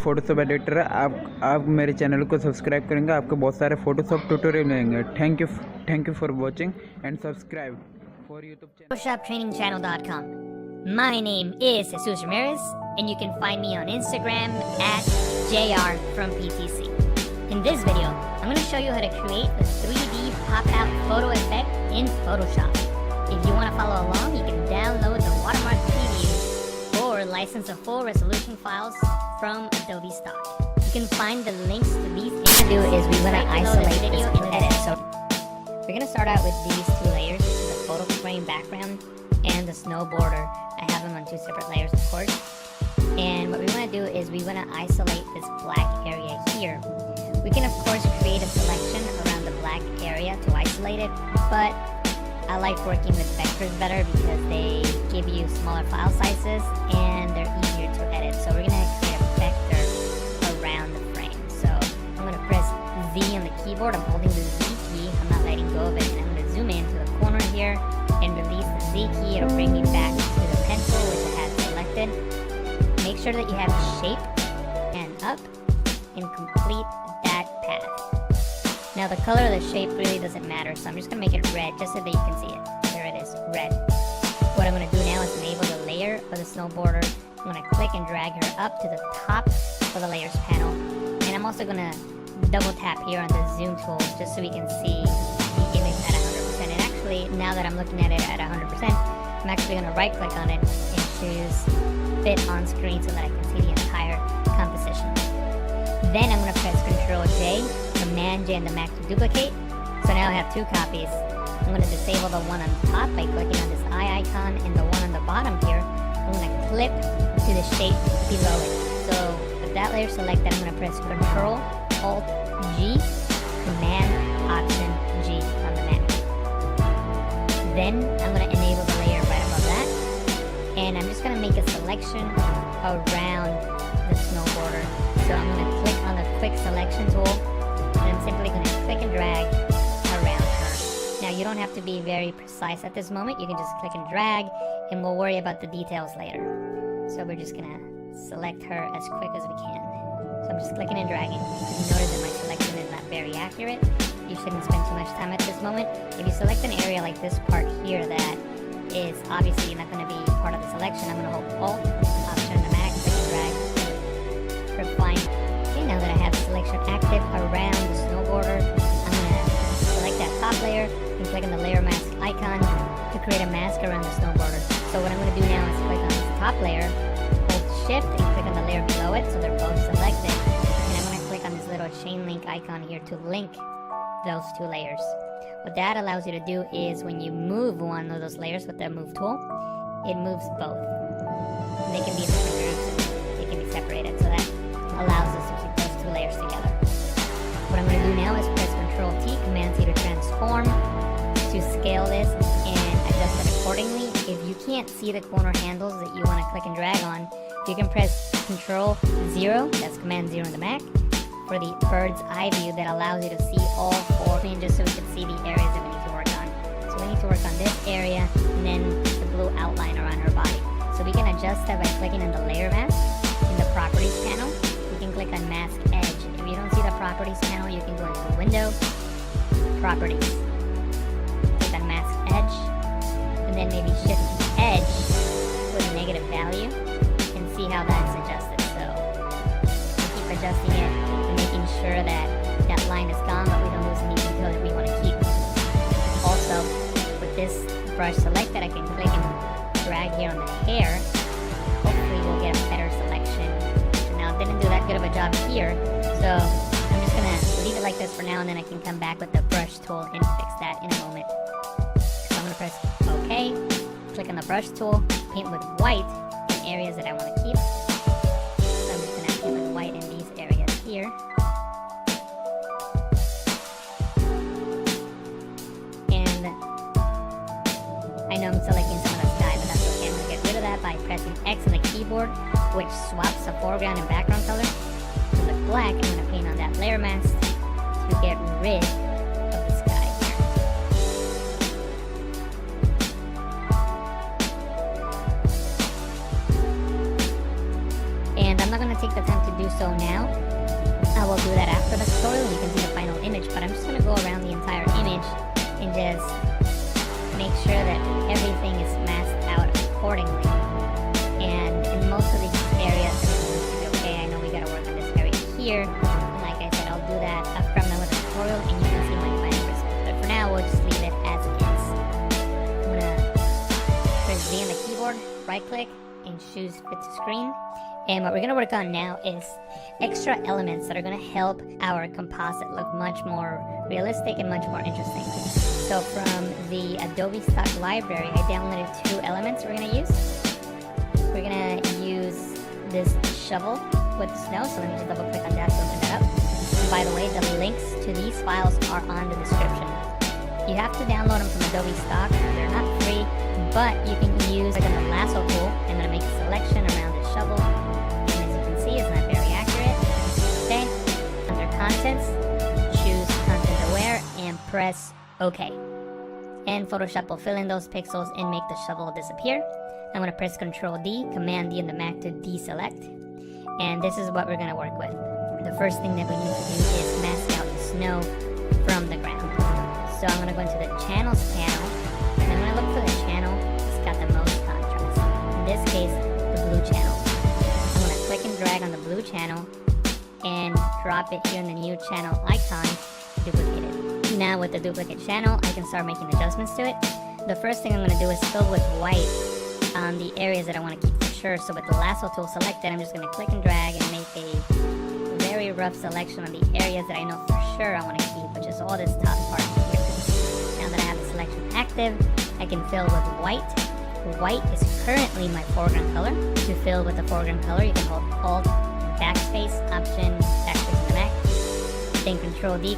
Photoshop editor है। आप मेरे चैनल को सब्सक्राइब करेंगे, आपको बहुत सारे फोटोशॉप ट्यूटोरियल मिलेंगे। Thank you for watching and subscribe for YouTube channel PhotoshopTrainingChannel.com. My name is Jesus Ramirez, and you can find me on Instagram at JR from PTC. In this video, I'm going to show you how to create a 3D pop-out photo effect in Photoshop. If you want to follow along, you can download the watermark previews or license the full resolution files from Adobe Stock. You can find the links to these. What we're going to do is we're going to isolate this and edit. So we're going to start out with these two layers, the photo frame background and the snow border. I have them on two separate layers, of course. And what we want to do is we want to isolate this black area here. We can, of course, create a selection around the black area to isolate it, but I like working with vectors better because they give you smaller file sizes and they're easier to edit. So we're going to create a vector around the frame. So I'm going to press Z on the keyboard. I'm holding the Z key. I'm not letting go of it. And I'm going to zoom in to the corner here and release the Z key. It'll bring me back to the pencil, which I had selected. Make sure that you have shape and up and complete that path. Now the color of the shape really doesn't matter, so I'm just going to make it red just so that you can see it. There it is, red. What I'm going to do now is enable the layer of the snow border. I'm going to click and drag her up to the top of the layers panel. And I'm also going to double tap here on the zoom tool just so we can see the image at 100%. And actually, now that I'm looking at it at 100%, I'm actually going to right click on it and choose fit on screen so that I can see the entire composition. Then I'm going to press Ctrl J, Command J on the Mac to duplicate. So now I have two copies. I'm going to disable the one on top by clicking on this eye icon, and the one on the bottom here, I'm going to clip to the shape below it. So with that layer selected, I'm going to press Ctrl Alt G, Command Option G on the Mac. Then I'm going to enable the layer right above that, and I'm just going to make a selection around the snow border. So I'm going to click on the quick selection tool, and I'm simply going to click and drag around her. Now you don't have to be very precise at this moment. You can just click and drag, and we'll worry about the details later. So we're just going to select her as quick as we can. So I'm just clicking and dragging. You notice that my selection is not very accurate. You shouldn't spend too much time at this moment. If you select an area like this part here that is obviously not going to be part of the selection, I'm going to hold Alt, Option on the Mac, click and drag. Refine. Okay, now that I have selection active around the snow border, I'm going to select that top layer and click on the layer mask icon to create a mask around the snow border. So what I'm going to do now is click on this top layer, hold shift and click on the layer below it so they're both selected. And I'm going to click on this little chain link icon here to link those two layers. What that allows you to do is when you move one of those layers with the move tool, it moves both. They can be in different groups and they can be separated, so that allows us to keep those two layers together. What I'm going to do now is press Ctrl T, Command T to transform, to scale this and adjust it accordingly. If you can't see the corner handles that you want to click and drag on, you can press Ctrl 0, that's Command 0 on the Mac, for the bird's eye view that allows you to see all four, and just so we can see the areas that we need to work on. So we need to work on this area and then the blue outline around her body. So we can adjust that by clicking on the layer mask in the properties panel. You can click on mask edge. If you don't see the properties panel, you can go into window, properties, click on mask edge, and then maybe shift the edge with a negative value and see how that's adjusted. So we keep adjusting it and making sure that that line is gone, but we don't lose any detail that we want to keep. Also, with this brush selected, I can click and drag here on the hair. Hopefully we'll get a better selection. So now it didn't do that good of a job here, so I'm just gonna leave it like this for now, and then I can come back with the brush tool and fix that in a moment. So I'm gonna press OK, click on the brush tool, paint with white in areas that I want to keep. So I'm just gonna paint with white in these areas here. And I know I'm selecting some of the sky, but that's okay. I'm going to get rid of that by pressing X on the keyboard, which swaps the foreground and background color. For the black, I'm going to paint on that layer mask to get rid of the sky here. And I'm not going to take the time to do so now. I will do that after the tutorial. You can see the final image, but I'm just going to go around the entire image and just make sure that everything is masked out accordingly. And in most of these areas, everything should be okay. I know we got to work on this area here. And like I said, I'll do that after I'm done with the tutorial and you can see my final result. But for now, we'll just leave it as it is. I'm going to press V on the keyboard, right click, and choose fit to screen. And what we're going to work on now is extra elements that are going to help our composite look much more realistic and much more interesting. So from the Adobe stock library, I downloaded 2 elements we're going to use. We're going to use this shovel with snow, so let me just double click on that to open that up. And by the way, the links to these files are on the description. You have to download them from Adobe stock. They're not free, but you can use the lasso tool. I'm going to make a selection around the shovel. It's not very accurate. Okay, under contents, choose content aware and press OK. And Photoshop will fill in those pixels and make the shovel disappear. I'm going to press Ctrl D, Command D on the Mac to deselect. And this is what we're going to work with. The first thing that we need to do is mask out the snow from the ground. So I'm going to go into the channels panel, and I'm going to look for the channel that's got the most contrast. In this case, the blue channel. Click and drag on the blue channel and drop it here in the new channel icon, duplicate it. Now with the duplicate channel, I can start making adjustments to it. The first thing I'm going to do is fill with white on the areas that I want to keep for sure. So with the lasso tool selected, I'm just going to click and drag and make a very rough selection of the areas that I know for sure I want to keep, which is all this top part here. Now that I have the selection active, I can fill with white. White is currently my foreground color. To fill with the foreground color, you can hold Alt, Backspace, Option, Backspace on the Mac, then Control D,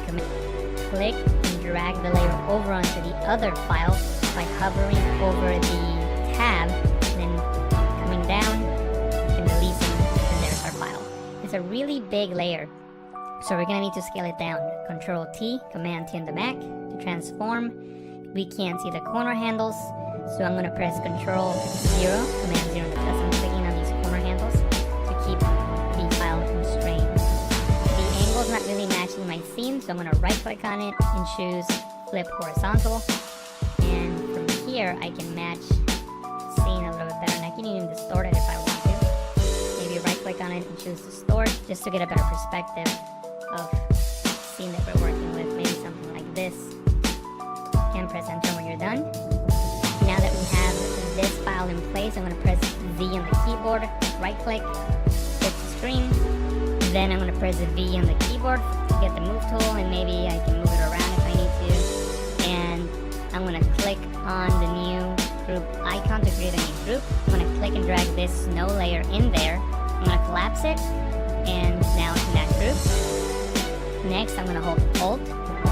click and drag the layer over onto the other file by hovering over the tab, and then coming down and releasing, and there's our file. It's a really big layer, so we're going to need to scale it down. Control T, Command T on the Mac to transform. We can't see the corner handles, so I'm going to press Control 0, Command 0 on the desk. I'm clicking on these corner handles to keep the file constrained. The angle's not really matching my scene, so I'm going to right click on it and choose Flip Horizontal. And from here, I can match scene a little bit better, and I can even distort it if I want to. Maybe right click on it and choose Distort, just to get a better perspective of the scene that we're working with. Maybe something like this. And press Enter when you're done. Now that we have this file in place, I'm going to press V on the keyboard, right click, hit the screen, then I'm going to press V on the keyboard to get the move tool, and maybe I can move it around if I need to, and I'm going to click on the new group icon to create a new group. I'm going to click and drag this snow layer in there, I'm going to collapse it, and now it's in that group. Next, I'm going to hold Alt,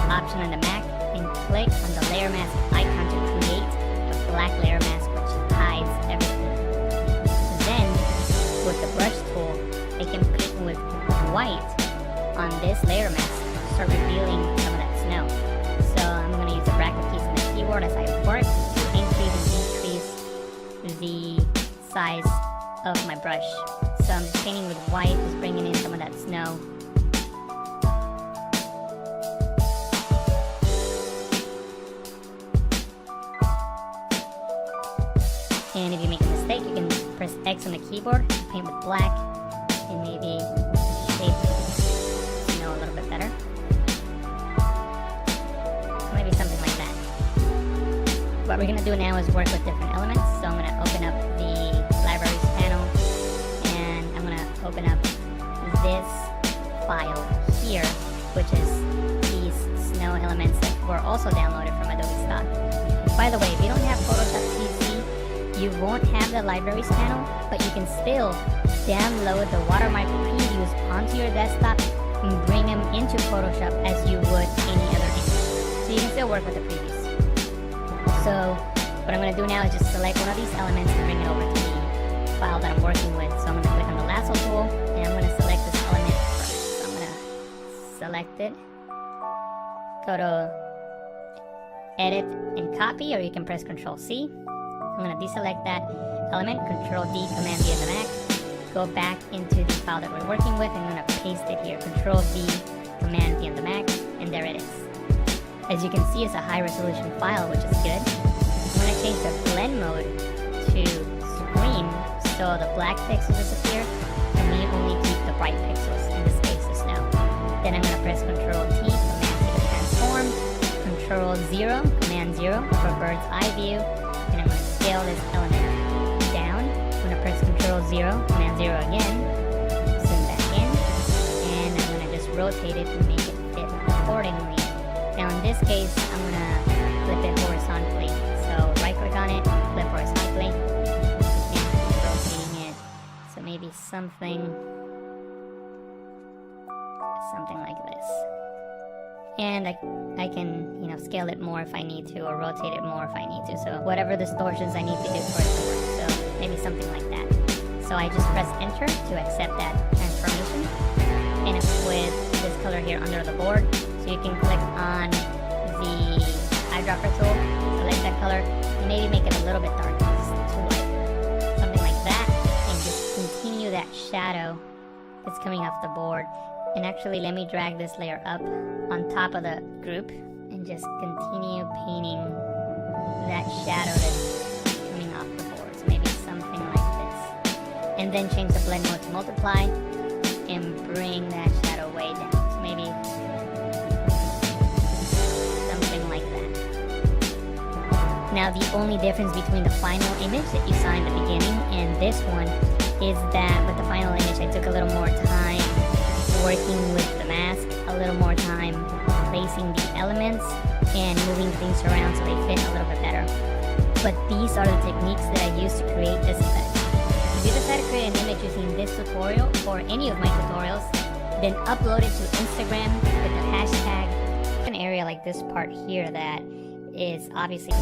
Option on the Mac, and click on the layer mask icon to create black layer mask which hides everything. Then with the brush tool, I can pick with white on this layer mask to start revealing some of that snow. So I'm going to use the bracket keys on the keyboard as I work to increase and decrease the size of my brush. So I'm just painting with white, just bringing in some of that snow. And if you make a mistake, you can press X on the keyboard, paint with black, and maybe shape the snow a little bit better. Maybe something like that. What we're going to do now is work with different elements. So I'm going to open up the libraries panel, and I'm going to open up this file here, which is these snow elements that were also downloaded from Adobe Stock. By the way, if you don't have Photoshop CC, you won't have the libraries panel, but you can still download the watermark previews onto your desktop and bring them into Photoshop as you would any other image. So you can still work with the previews. So what I'm going to do now is just select one of these elements and bring it over to the file that I'm working with. So I'm going to click on the lasso tool, and I'm going to select this element first. So I'm going to select it, go to Edit and Copy, or you can press Ctrl C. I'm going to deselect that element, Control D, Command D on the Mac, go back into the file that we're working with. I'm going to paste it here. Control V, Command V on the Mac, and there it is. As you can see, it's a high resolution file, which is good. I'm going to change the blend mode to screen so the black pixels disappear and we only keep the bright pixels, in this case the snow. Then I'm going to press Control T, Command T to transform, Control 0, Command 0 for bird's eye view, and I'm going to scale this element down. I'm going to press Control 0, Command 0 again, zoom back in, and I'm going to just rotate it and make it fit accordingly. Now in this case, I'm going to flip it horizontally. So right click on it, flip horizontally, and keep rotating it. So maybe something like this. And I can, scale it more if I need to, or rotate it more if I need to. So whatever distortions I need to do for it to work. So maybe something like that. So I just press enter to accept that transformation. And it's with this color here under the board. So you can click on the eyedropper tool, select that color, and maybe make it a little bit darker. It's too light. Something like that. And just continue that shadow that's coming off the board. And actually, let me drag this layer up on top of the group and just continue painting that shadow that's coming off the board. So maybe something like this. And then change the blend mode to multiply and bring that shadow way down. So maybe something like that. Now, the only difference between the final image that you saw in the beginning and this one is that with the final image, I took a little more time working with the mask, a little more time placing the elements and moving things around so they fit a little bit better. But these are the techniques that I use to create this effect. If you decide to create an image using this tutorial or any of my tutorials, then upload it to Instagram with the hashtag. An area like this part here that is obviously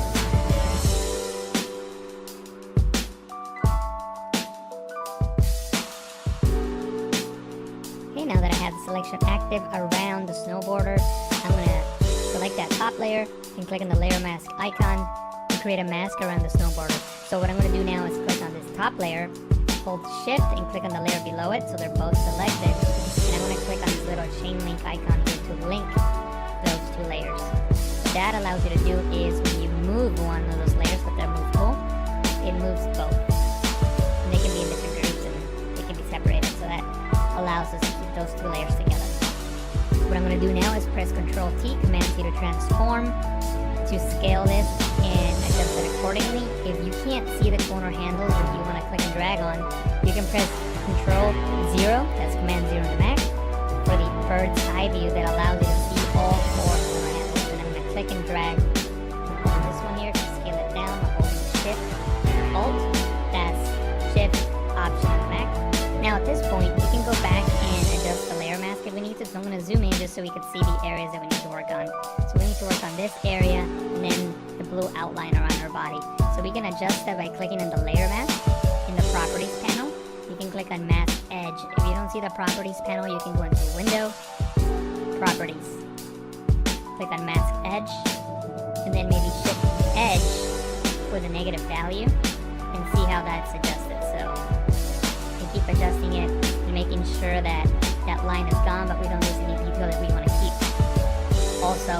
now that I have the selection active around the snowboarder, I'm going to select that top layer and click on the layer mask icon to create a mask around the snowboarder. So what I'm going to do now is click on this top layer, hold shift and click on the layer below it so they're both selected. And I'm going to click on this little chain link icon here to link those two layers. What that allows you to do is when you move one of those layers with the move tool, it moves both. And they can be in different groups and they can be separated, so that allows us to keep those two layers together. What I'm going to do now is press Control T, Command T to transform, to scale this and adjust it accordingly. If you can't see the corner handles that you want to click and drag on, you can press Control 0, that's Command 0 on the Mac, for the bird's eye view that allows you to see all four corner handles. And I'm going to click and drag on this one here to scale it down by holding Shift, Alt, that's Shift, Option on the Mac. Now at this point, we can go back and adjust the layer mask if we need to. So I'm going to zoom in just so we can see the areas that we need to work on. So we need to work on this area and then the blue outline around our body. So we can adjust that by clicking on the layer mask in the properties panel. You can click on mask edge. If you don't see the properties panel, you can go into window, properties. Click on mask edge and then maybe shift edge with a negative value and see how that's adjusted. So keep adjusting it and making sure that that line is gone, but we don't lose any detail that we want to keep. Also,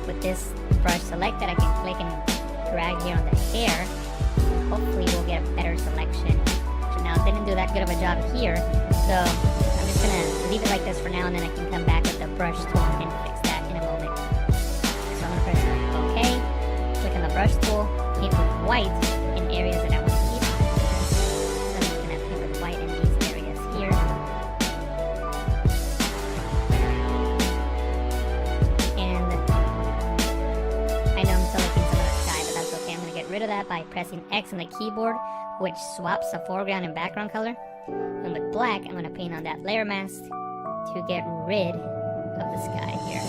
with this brush selected, I can click and drag here on the hair, and hopefully we'll get a better selection. So now it didn't do that good of a job here, so I'm just going to leave it like this for now, and then I can come back with the brush tool and fix that in a moment. So I'm going to press OK, click on the brush tool, paint with white in areas that I want to keep. Rid of that by pressing X on the keyboard, which swaps the foreground and background color. And with black, I'm going to paint on that layer mask to get rid of the sky here.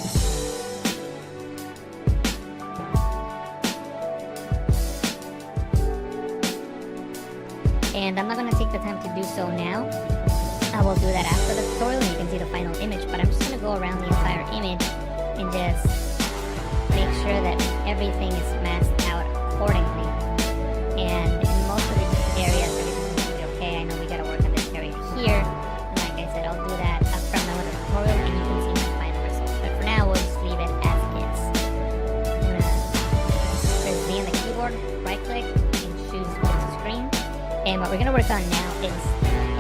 And I'm not going to take the time to do so now. I will do that after the tutorial and you can see the final image, but I'm just going to go around the entire image and just make sure that everything is masked out accordingly. And in most of these areas, everything seems to be okay. I know we gotta work on this area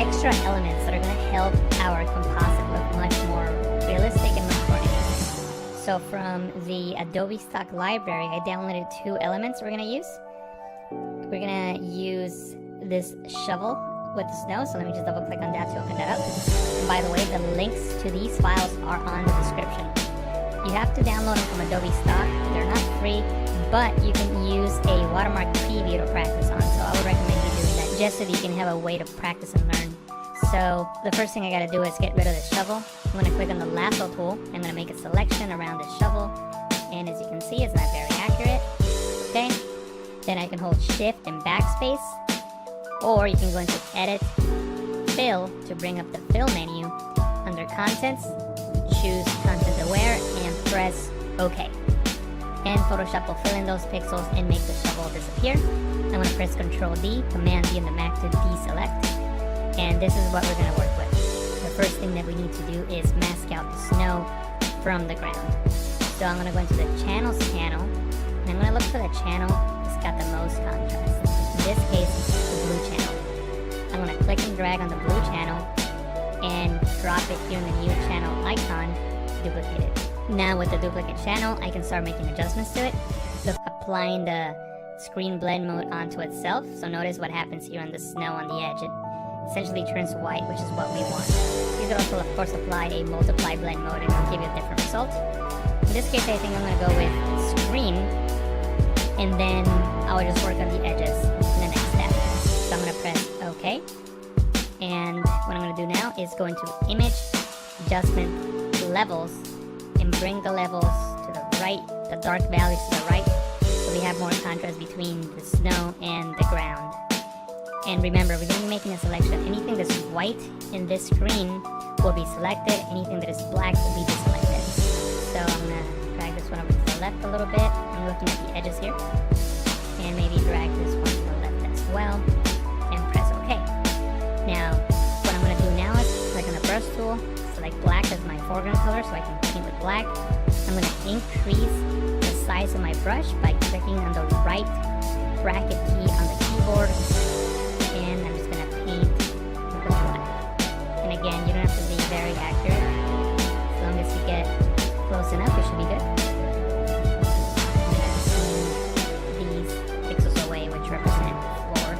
extra elements that are going to help our composite look much more realistic and much more interesting. So from the Adobe stock library, I downloaded 2 elements we're going to use. We're going to use this shovel with the snow, so let me just double click on that to open that up. And by the way, the links to these files are on the description. You have to download them from Adobe stock. They're not free, but you can use a watermark preview to practice on, so I would recommend you doing that just so that you can have a way to practice and learn. So the first thing I gotta do is get rid of the shovel. I'm gonna click on the lasso tool. I'm gonna make a selection around the shovel, and as you can see, it's not very accurate. Okay, then I can hold shift and backspace, or you can go into edit, fill to bring up the fill menu. Under contents, choose content aware and press OK. And Photoshop will fill in those pixels and make the shovel disappear. I'm going to press Ctrl D, Command D on the Mac to deselect. And this is what we're going to work with. The first thing that we need to do is mask out the snow from the ground. So I'm going to go into the channels panel, and I'm going to look for the channel that's got the most contrast. In this case, the blue channel. I'm going to click and drag on the blue channel and drop it here in the new channel icon, duplicate it. Now with the duplicate channel, I can start making adjustments to it. So applying the screen blend mode onto itself. So notice what happens here on the snow on the edge. It essentially turns white, which is what we want. You could also, of course, apply a multiply blend mode and it'll give you a different result. In this case, I think I'm going to go with screen, and then I'll just work on the edges in the next step. So I'm going to press OK. And what I'm going to do now is go into Image, Adjustment, Levels, and bring the levels to the right, the dark values to the right, so we have more contrast between the snow and the ground. And remember, we're going to be making a selection. Anything that's white in this screen will be selected. Anything that is black will be deselected. So I'm going to drag this one over to the left a little bit. I'm looking at the edges here. And maybe drag this one to the left as well. And press OK. Now, what I'm going to do now is click on the brush tool, select black as my foreground color so I can paint with black. I'm going to increase the size of my brush by clicking on the right bracket key on the keyboard. And I'm just going to paint with black. And again, you don't have to be very accurate. As long as you get close enough, it should be good. I'm going to zoom these pixels away, which represent the floor.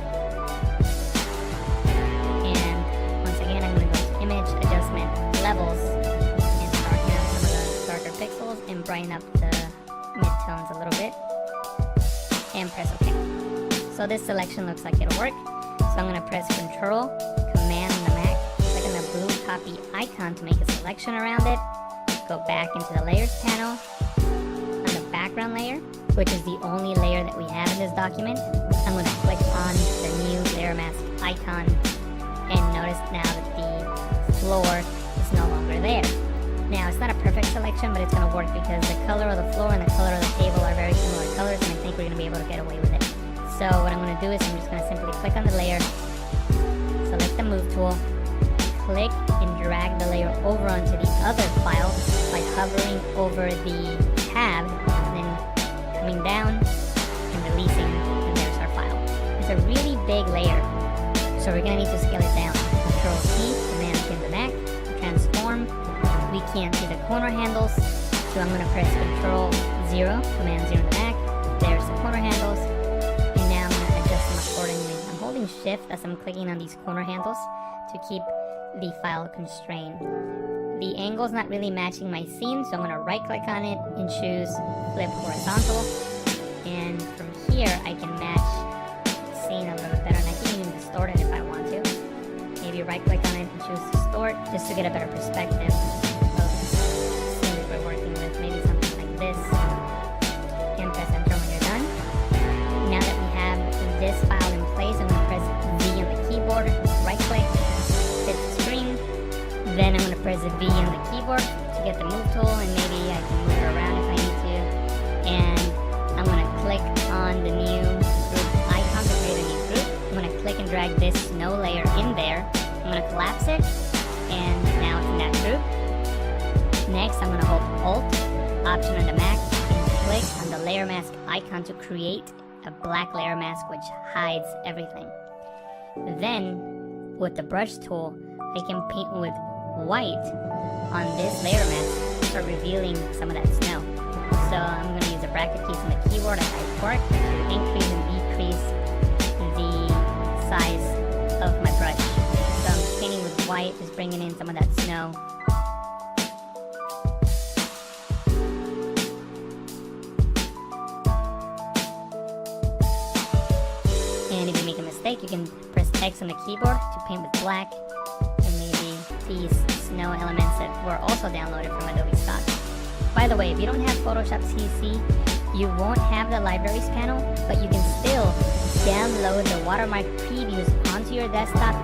And once again, I'm going to go to Image, Adjustment, Levels, and darken up some of the darker pixels and brighten up the midtones a little bit. And press OK. So this selection looks like it'll work. So I'm going to press Control, Command on the Mac, click on the blue copy icon to make a selection around it. Go back into the Layers panel. On the background layer, which is the only layer that we have in this document, I'm going to click on the new layer mask icon. And notice now that the floor is no longer there. Now, it's not a perfect selection, but it's going to work because the color of the floor and the color of the table are very similar colors, and I think we're going to be able to get away with it. So what I'm going to do is I'm just going to simply click on the layer, select the move tool, click and drag the layer over onto the other file by hovering over the tab and then coming down and releasing, and there's our file. It's a really big layer, so we're going to need to scale it down. Control C, Command T on the Mac, transform. We can't see the corner handles, so I'm going to press Control 0, Command 0 on the Mac. There's the corner handles. Shift as I'm clicking on these corner handles to keep the file constrained. The angle is not really matching my scene, so I'm going to right click on it and choose Flip Horizontal. And from here I can match the scene a little bit better, and I can even distort it if I want to. Maybe right click on it and choose Distort just to get a better perspective of the scene that we're working with. Maybe something like this. And press Enter when you're done. Now that we have this file in place, I'm going to press V on the keyboard, right click, hit the screen, then I'm going to press V on the keyboard to get the move tool, and maybe I can move it around if I need to, and I'm going to click on the new group icon to create a new group. I'm going to click and drag this snow layer in there, I'm going to collapse it, and now it's in that group. Next, I'm going to hold Alt, Option on the Mac, and click on the layer mask icon to create a black layer mask which hides everything. Then with the brush tool, I can paint with white on this layer mask to start revealing some of that snow. So I'm going to use the bracket keys on the keyboard as I work to increase and decrease the size of my brush. So I'm just painting with white, just bringing in some of that snow. And if you make a mistake, you can press X on the keyboard to paint with black, and maybe these snow elements that were also downloaded from Adobe Stock. By the way, if you don't have Photoshop CC, you won't have the libraries panel, but you can still download the watermark previews onto your desktop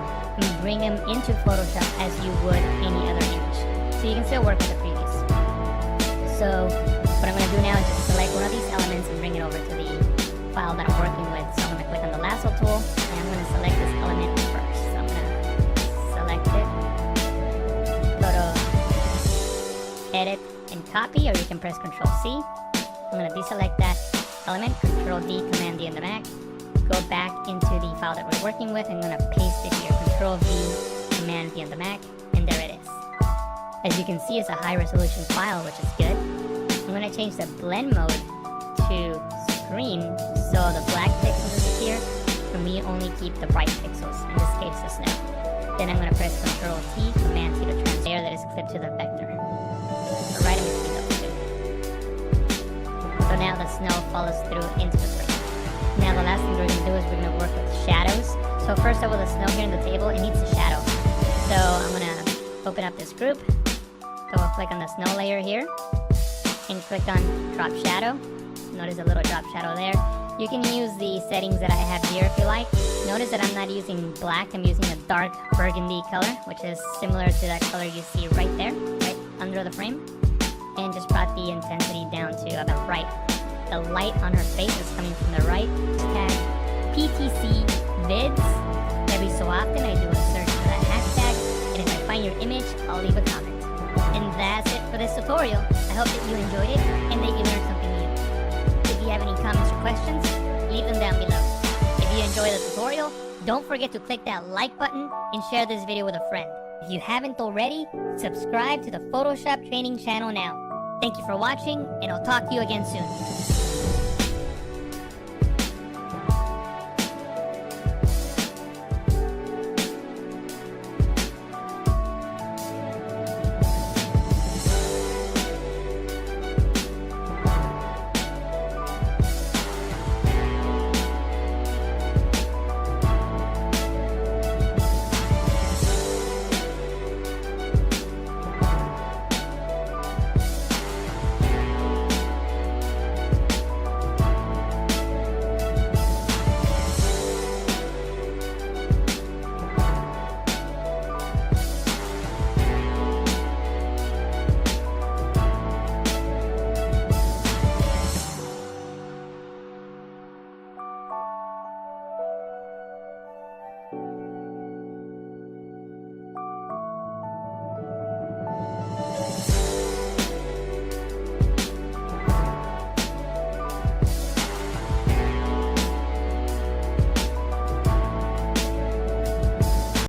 and bring them into Photoshop as you would any other image. So you can still work with the previews. So what I'm going to do now is just select one of these elements and bring it over to the file that I'm working with. So I'm going to click on the lasso tool, and I'm going to select this element first. So I'm going to select it, go to edit and copy, or you can press Ctrl C. I'm going to deselect that element, Ctrl D, Command D on the Mac, go back into the file that we're working with. I'm going to paste it here, Ctrl V, Command V on the Mac, and there it is. As you can see, it's a high resolution file, which is good. I'm going to change the blend mode to screen so the black pixels disappear, and we only keep the bright pixels, in this case the snow. Then I'm going to press Ctrl T, Command T to transfer layer that is clipped to the vector. So right in between those two. So now the snow follows through into the frame. Now the last thing we're going to do is we're going to work with shadows. So first of all, the snow here on the table, it needs a shadow. So I'm going to open up this group, double click on the snow layer here, and click on drop shadow. Notice a little drop shadow there. You can use the settings that I have here if you like. Notice that I'm not using black, I'm using a dark burgundy color, which is similar to that color you see right there, right under the frame. And just brought the intensity down to about right. The light on her face is coming from the right. Hashtag PTC vids. Every so often I do a search for that hashtag, and if I find your image, I'll leave a comment. And that's it for this tutorial. I hope that you enjoyed it and that you learned something new. If you have any comments or questions, leave them down below. If you enjoyed the tutorial, don't forget to click that like button and share this video with a friend. If you haven't already, subscribe to the Photoshop training channel now. Thank you for watching, and I'll talk to you again soon.